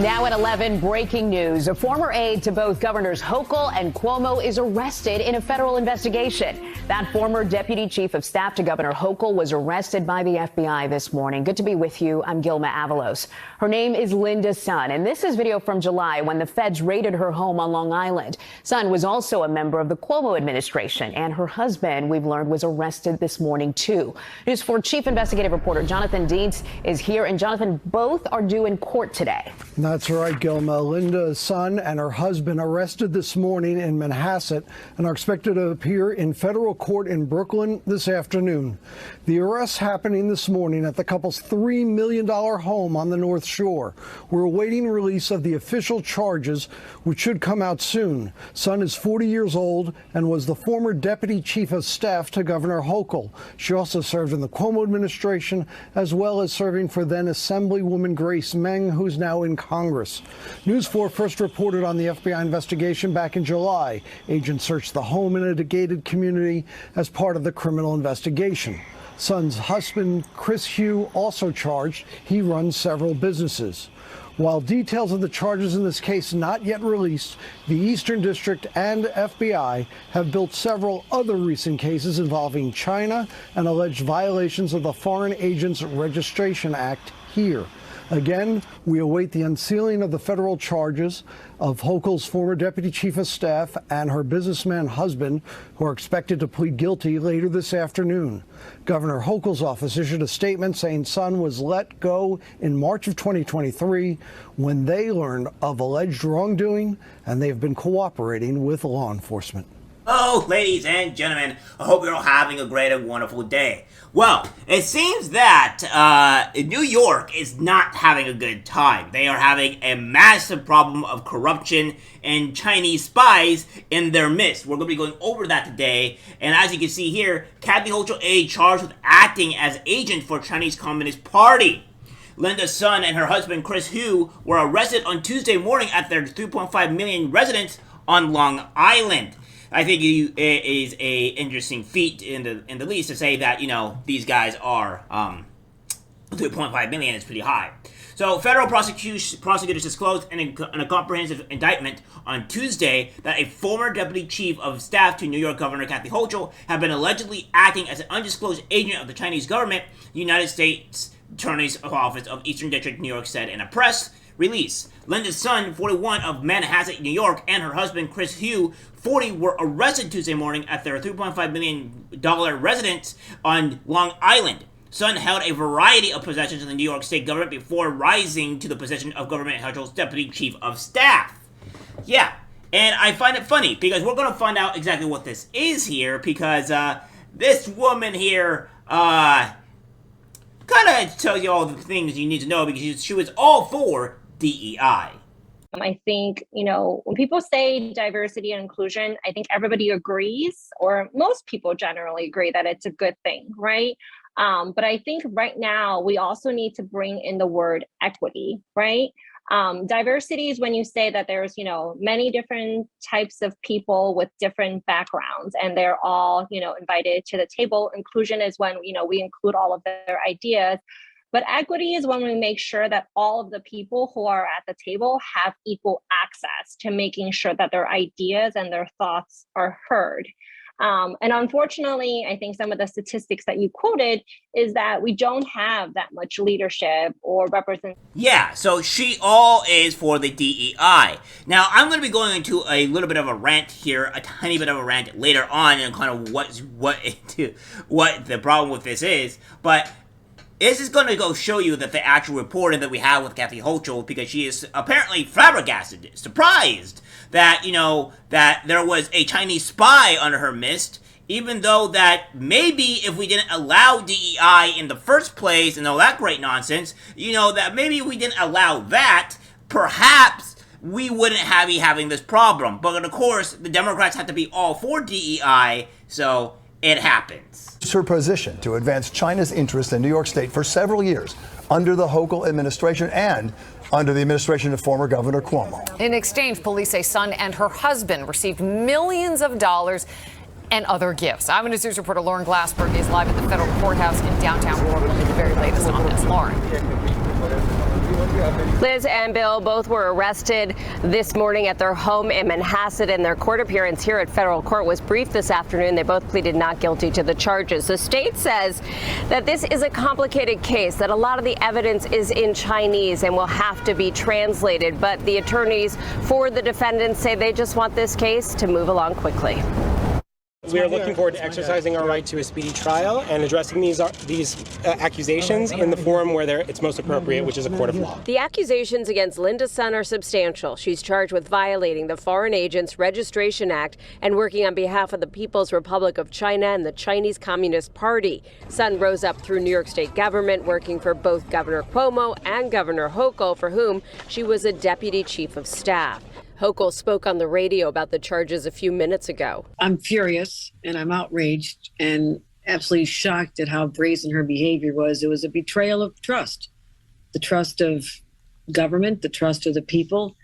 Now at 11, breaking news. A former aide to both Governors Hochul and Cuomo is arrested in a federal investigation. That former deputy chief of staff to Governor Hochul was arrested by the FBI this morning. Good to be with you. I'm Gilma Avalos. Her name is Linda Sun, and this is video from July when the feds raided her home on Long Island. Sun was also a member of the Cuomo administration, and her husband, we've learned, was arrested this morning, too. News 4 chief investigative reporter Jonathan Dietz is here, and Jonathan, both are due in court today. That's right, Gilma. Linda's son and her husband arrested this morning in Manhasset and are expected to appear in federal court in Brooklyn this afternoon. The arrests happening this morning at the couple's $3 million home on the North Shore. We're awaiting release of the official charges, which should come out soon. Son is 40 years old and was the former deputy chief of staff to Governor Hochul. She also served in the Cuomo administration, as well as serving for then Assemblywoman Grace Meng, who's now in Congress. News 4 first reported on the FBI investigation back in July. Agents searched the home in a gated community as part of the criminal investigation. Son's husband, Chris Hugh, also charged. He runs several businesses. While details of the charges in this case not yet released, the Eastern District and FBI have built several other recent cases involving China and alleged violations of the Foreign Agents Registration Act here. Again, we await the unsealing of the federal charges of Hochul's former deputy chief of staff and her businessman husband, who are expected to plead guilty later this afternoon. Governor Hochul's office issued a statement saying Son was let go in March of 2023 when they learned of alleged wrongdoing, and they've been cooperating with law enforcement. Oh, ladies and gentlemen, I hope you're all having a great and wonderful day. Well, it seems that New York is not having a good time. They are having a massive problem of corruption and Chinese spies in their midst. We're going to be going over that today. And as you can see here, Kathy Hochul A charged with acting as agent for Chinese Communist Party. Linda's son and her husband, Chris Hugh, were arrested on Tuesday morning at their 3.5 million residence on Long Island. I think it is a interesting feat in the least to say that, you know, these guys are 3.5 million is pretty high. So federal prosecutors disclosed in a comprehensive indictment on Tuesday that a former deputy chief of staff to New York Governor Kathy Hochul had been allegedly acting as an undisclosed agent of the Chinese government, the United States Attorney's Office of Eastern District, New York said in a press release. Linda's son, 41, of Manhasset, New York, and her husband, Chris Hugh, 40, were arrested Tuesday morning at their $3.5 million residence on Long Island. Son held a variety of positions in the New York state government before rising to the position of Governor Hochul's deputy chief of staff. Yeah, and I find it funny because we're going to find out exactly what this is here because this woman here kind of tells you all the things you need to know because she was all for DEI. I think, you know, when people say diversity and inclusion, I think everybody agrees, or most people generally agree that it's a good thing, right? But I think right now we also need to bring in the word equity, right? Diversity is when you say that there's, you know, many different types of people with different backgrounds and they're all, you know, invited to the table. Inclusion is when, you know, we include all of their ideas. But equity is when we make sure that all of the people who are at the table have equal access to making sure that their ideas and their thoughts are heard. And unfortunately, I think some of the statistics that you quoted is that we don't have that much leadership or representation. Yeah, so she all is for the DEI. Now, I'm going to be going into a little bit of a rant here, a tiny bit of a rant later on, and kind of what the problem with this is. But this is going to go show you that the actual reporting that we have with Kathy Hochul, because she is apparently flabbergasted, surprised that, you know, that there was a Chinese spy under her midst, even though that maybe if we didn't allow DEI in the first place and all that great nonsense, you know, that maybe we didn't allow that, perhaps we wouldn't be having this problem. But of course, the Democrats have to be all for DEI, so it happens. Her position to advance China's interests in New York State for several years under the Hochul administration and under the administration of former Governor Cuomo. In exchange, police say Son and her husband received millions of dollars and other gifts. Eyewitness News reporter Lauren Glassberg is live at the federal courthouse in downtown Brooklyn with the very latest on this. Lauren. Liz and Bill both were arrested this morning at their home in Manhasset, and their court appearance here at federal court was brief this afternoon. They both pleaded not guilty to the charges. The state says that this is a complicated case, that a lot of the evidence is in Chinese and will have to be translated. But the attorneys for the defendants say they just want this case to move along quickly. We are looking forward to exercising our right to a speedy trial and addressing these accusations in the forum where it's most appropriate, which is a court of law. The accusations against Linda Sun are substantial. She's charged with violating the Foreign Agents Registration Act and working on behalf of the People's Republic of China and the Chinese Communist Party. Sun rose up through New York State government, working for both Governor Cuomo and Governor Hochul, for whom she was a deputy chief of staff. Hochul spoke on the radio about the charges a few minutes ago. I'm furious and I'm outraged and absolutely shocked at how brazen her behavior was. It was a betrayal of trust, the trust of government, the trust of the people.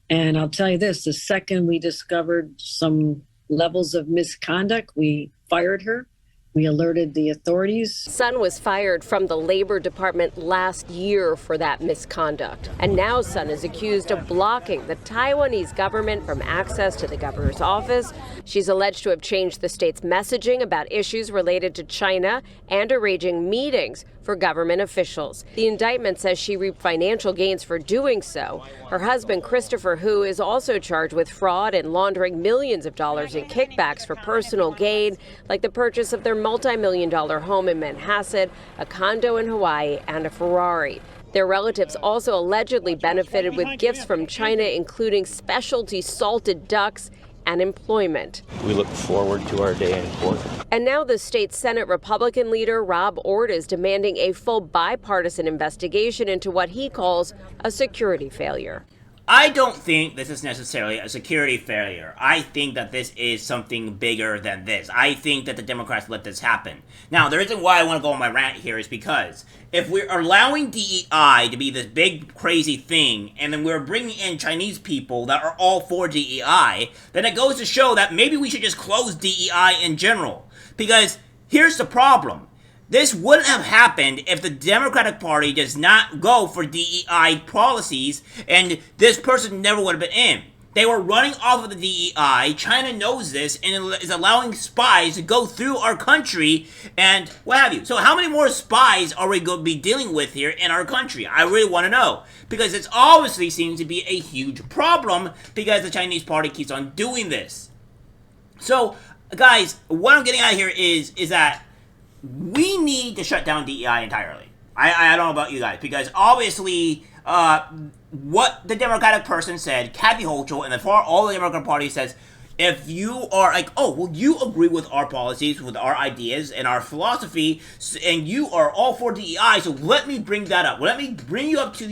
And I'll tell you this, the second we discovered some levels of misconduct, we fired her. We alerted the authorities. Sun was fired from the Labor Department last year for that misconduct. And now Sun is accused of blocking the Taiwanese government from access to the governor's office. She's alleged to have changed the state's messaging about issues related to China and arranging meetings for government officials. The indictment says she reaped financial gains for doing so. Her husband, Christopher Hu, is also charged with fraud and laundering millions of dollars in kickbacks for personal gain, like the purchase of their multi-million-dollar home in Manhasset, a condo in Hawaii, and a Ferrari. Their relatives also allegedly benefited with gifts from China, including specialty salted ducks and employment. We look forward to our day in court. And now the state Senate Republican leader Rob Ord is demanding a full bipartisan investigation into what he calls a security failure. I don't think this is necessarily a security failure. I think that this is something bigger than this. I think that the Democrats let this happen. Now, the reason why I want to go on my rant here is because if we're allowing DEI to be this big, crazy thing, and then we're bringing in Chinese people that are all for DEI, then it goes to show that maybe we should just close DEI in general. Because here's the problem. This wouldn't have happened if the Democratic Party does not go for DEI policies, and this person never would have been in. They were running off of the DEI. China knows this and is allowing spies to go through our country and what have you. So how many more spies are we going to be dealing with here in our country? I really want to know. Because it obviously seems to be a huge problem because the Chinese party keeps on doing this. So, guys, what I'm getting at here is that we need to shut down DEI entirely. I don't know about you guys, because obviously what the Democratic person said, Kathy Hochul, and all the Democratic Party says, if you are like, oh, well, you agree with our policies, with our ideas, and our philosophy, and you are all for DEI, so let me bring that up. Let me bring you up to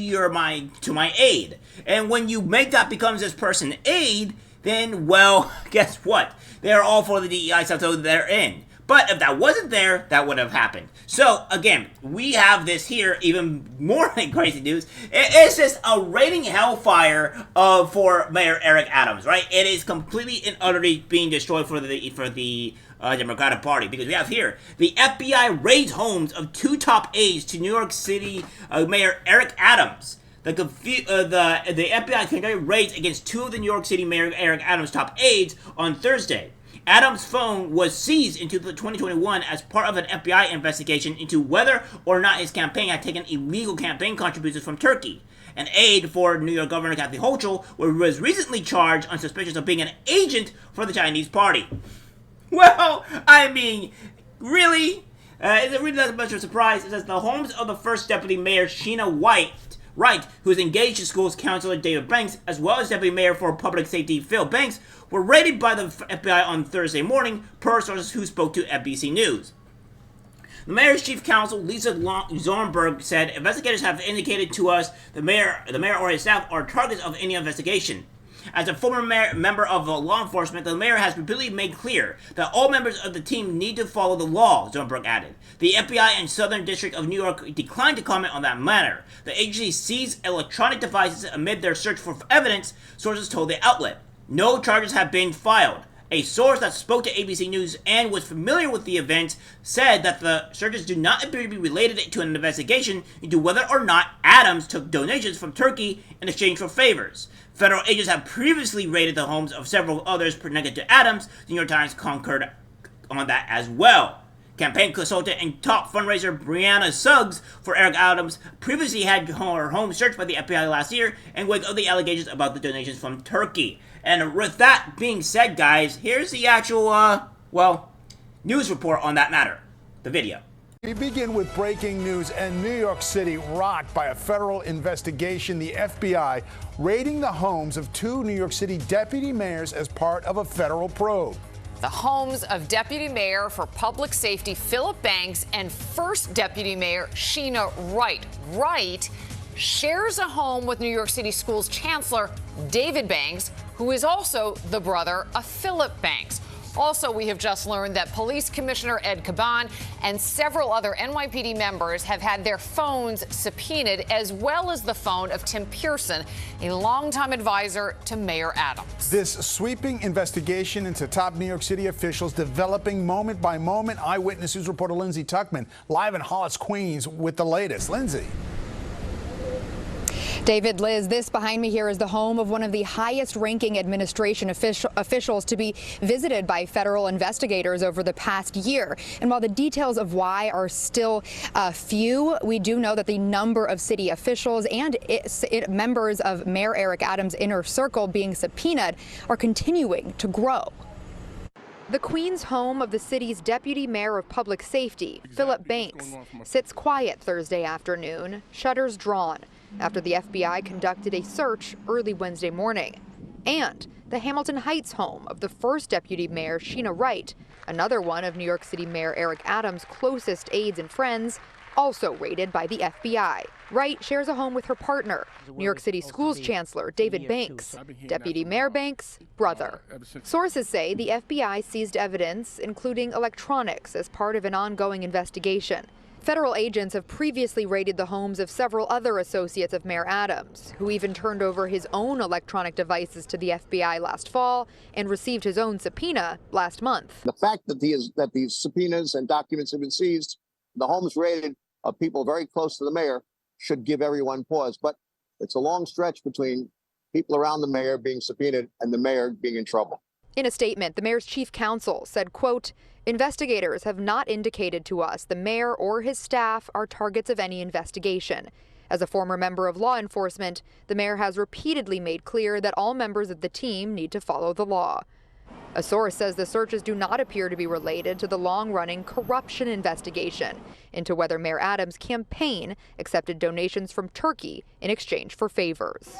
my aid. And when you make that becomes this person aid, then, well, guess what? They're all for the DEI stuff, so they're in. But if that wasn't there, that would have happened. So, again, we have this here, even more than crazy news. It's just a rating hellfire for Mayor Eric Adams, right? It is completely and utterly being destroyed for the Democratic Party. Because we have here, the FBI raids homes of two top aides to New York City Mayor Eric Adams. The FBI conducted raids against two of the New York City Mayor Eric Adams' top aides on Thursday. Adams' phone was seized in 2021 as part of an FBI investigation into whether or not his campaign had taken illegal campaign contributions from Turkey. An aide for New York Governor Kathy Hochul was recently charged on suspicion of being an agent for the Chinese party. Well, I mean, really? Is it really that much of a surprise? It says the homes of the first Deputy Mayor Sheena Wright, who is engaged to schools counselor David Banks, as well as Deputy Mayor for Public Safety Phil Banks, were raided by the FBI on Thursday morning, per sources who spoke to NBC News. The mayor's chief counsel, Lisa Zornberg, said investigators have indicated to us the mayor or his staff are targets of any investigation. As a former member of law enforcement, the mayor has repeatedly made clear that all members of the team need to follow the law, Zornberg added. The FBI and Southern District of New York declined to comment on that matter. The agency seized electronic devices amid their search for evidence, sources told the outlet. No charges have been filed. A source that spoke to ABC News and was familiar with the event said that the searches do not appear to be related to an investigation into whether or not Adams took donations from Turkey in exchange for favors. Federal agents have previously raided the homes of several others connected to Adams. The New York Times concurred on that as well. Campaign consultant and top fundraiser Brianna Suggs for Eric Adams previously had her home searched by the FBI last year in wake of the allegations about the donations from Turkey. And with that being said, guys, here's the actual, news report on that matter. The video. We begin with breaking news and New York City rocked by a federal investigation. The FBI raiding the homes of two New York City deputy mayors as part of a federal probe. The homes of Deputy Mayor for Public Safety Philip Banks and First Deputy Mayor Sheena Wright. Wright shares a home with New York City Schools Chancellor David Banks, who is also the brother of Philip Banks. Also, we have just learned that Police Commissioner Ed Caban and several other NYPD members have had their phones subpoenaed, as well as the phone of Tim Pearson, a longtime advisor to Mayor Adams. This sweeping investigation into top New York City officials developing moment by moment. Eyewitness News reporter Lindsay Tuckman live in Hollis, Queens with the latest. Lindsay. David, Liz, this behind me here is the home of one of the highest-ranking administration officials to be visited by federal investigators over the past year. And while the details of why are still few, we do know that the number of city officials and members of Mayor Eric Adams' inner circle being subpoenaed are continuing to grow. The Queens home of the city's deputy mayor of public safety, Philip Banks, sits quiet Thursday afternoon, shutters drawn, after the FBI conducted a search early Wednesday morning. And the Hamilton Heights home of the first deputy mayor, Sheena Wright, another one of New York City Mayor Eric Adams' closest aides and friends, also raided by the FBI. Wright shares a home with her partner, New York City Schools Chancellor David Banks, Deputy Mayor Banks' brother. Sources say the FBI seized evidence, including electronics, as part of an ongoing investigation. Federal agents have previously raided the homes of several other associates of Mayor Adams, who even turned over his own electronic devices to the FBI last fall and received his own subpoena last month. The fact that these subpoenas and documents have been seized, the homes raided of people very close to the mayor, should give everyone pause. But it's a long stretch between people around the mayor being subpoenaed and the mayor being in trouble. In a statement, the mayor's chief counsel said, quote, "Investigators have not indicated to us the mayor or his staff are targets of any investigation. As a former member of law enforcement, the mayor has repeatedly made clear that all members of the team need to follow the law." A source says the searches do not appear to be related to the long-running corruption investigation into whether Mayor Adams' campaign accepted donations from Turkey in exchange for favors.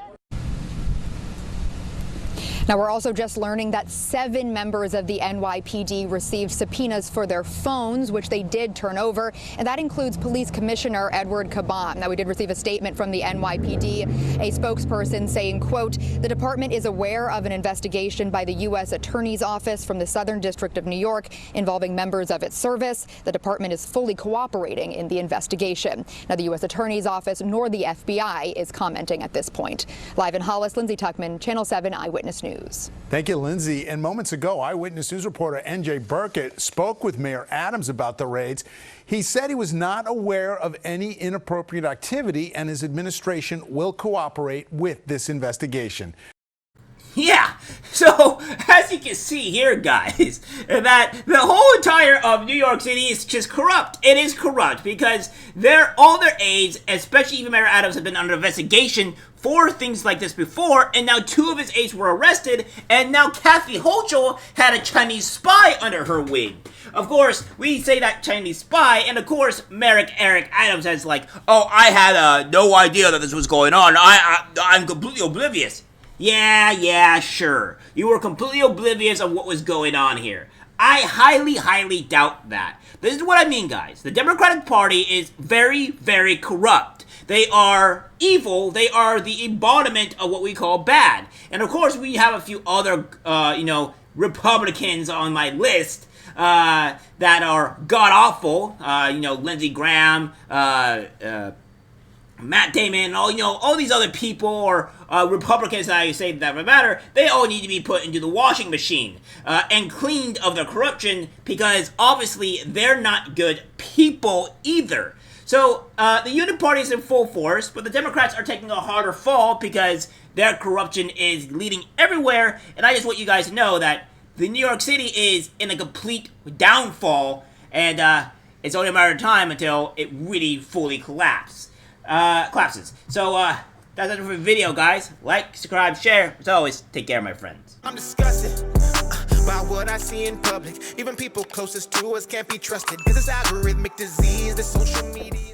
Now, we're also just learning that 7 members of the NYPD received subpoenas for their phones, which they did turn over, and that includes Police Commissioner Edward Caban. Now, we did receive a statement from the NYPD, a spokesperson saying, quote, "The department is aware of an investigation by the U.S. Attorney's Office from the Southern District of New York involving members of its service. The department is fully cooperating in the investigation." Now, the U.S. Attorney's Office nor the FBI is commenting at this point. Live in Hollis, Lindsay Tuckman, Channel 7 Eyewitness News. Thank you, Lindsay. And moments ago, Eyewitness News reporter NJ Burkett spoke with Mayor Adams about the raids. He said he was not aware of any inappropriate activity, and his administration will cooperate with this investigation. Yeah, so as you can see here, guys, that the whole entire of New York City is just corrupt. It is corrupt because all their aides, especially even Mayor Adams, have been under investigation for things like this before, and now 2 of his aides were arrested, and now Kathy Hochul had a Chinese spy under her wing. Of course, we say that Chinese spy, and of course, Eric Adams has like, oh, I had no idea that this was going on. I'm completely oblivious. Yeah, sure. You were completely oblivious of what was going on here. I highly doubt that. This is what I mean, guys. The Democratic Party is very, very corrupt. They are evil. They are the embodiment of what we call bad. And of course, we have a few other, Republicans on my list that are god-awful. Lindsey Graham, Matt Damon, all these other people or Republicans that I say that matter, they all need to be put into the washing machine and cleaned of their corruption, because obviously they're not good people either. So the Union Party is in full force, but the Democrats are taking a harder fall because their corruption is leading everywhere. And I just want you guys to know that the New York City is in a complete downfall, and it's only a matter of time until it really fully collapses. So that's it for the video, guys. Like, subscribe, share. As always, take care, my friends. I'm disgusted about what I see in public. Even people closest to us can't be trusted. This is algorithmic disease, this social media.